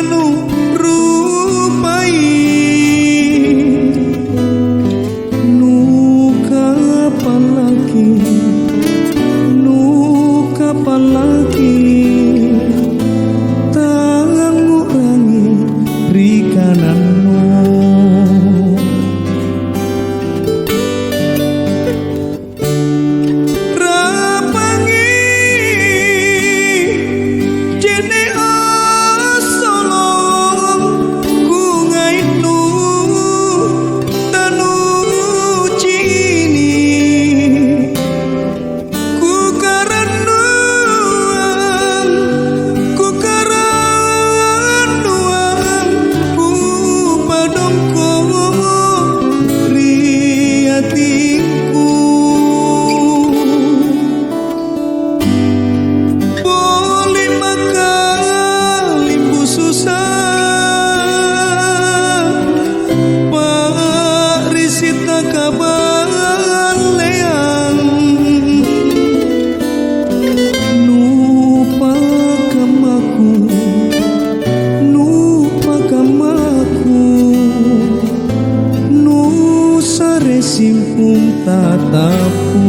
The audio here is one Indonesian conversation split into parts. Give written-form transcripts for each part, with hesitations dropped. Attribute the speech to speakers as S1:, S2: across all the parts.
S1: nu rupai nu kapan lagi tangan ngurangi rikananmu rapangi jene asolong ku ngainu tanu cini ku karanuan ku padongko riatiku boleh makan limbu susah parisita kaban leang nupa kamaku nu sare simpung tatapu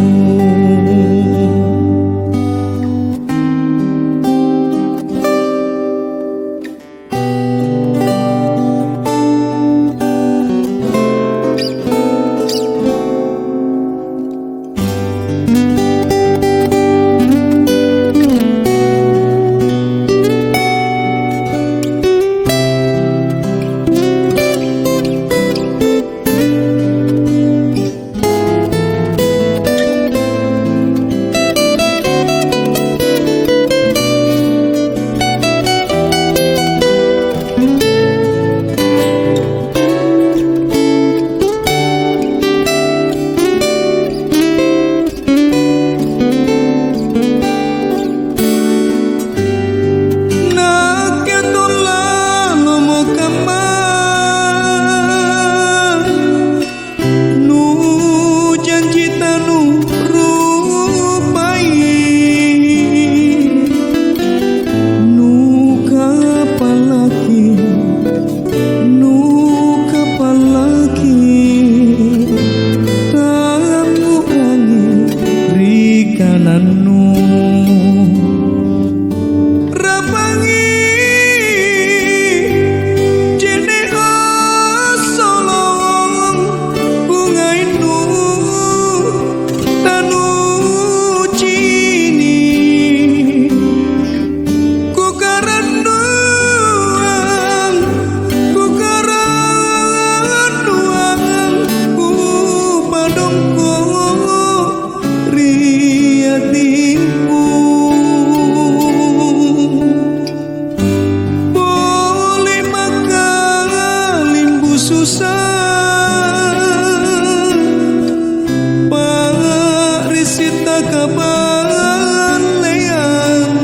S1: kaban leang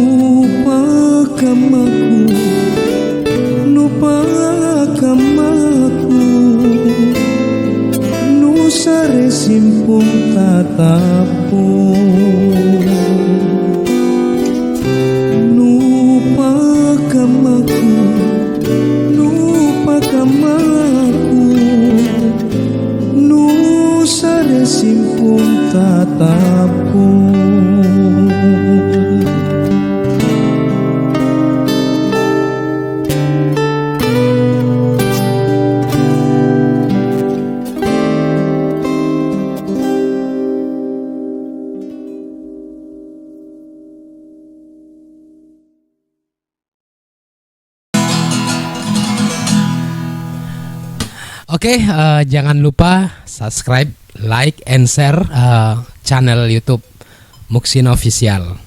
S1: nupa kamaku nu sare simpung tatapu nupa kamaku nu sare simpung tatapu.
S2: Oke, jangan lupa subscribe, like, and share channel YouTube Muksin Official.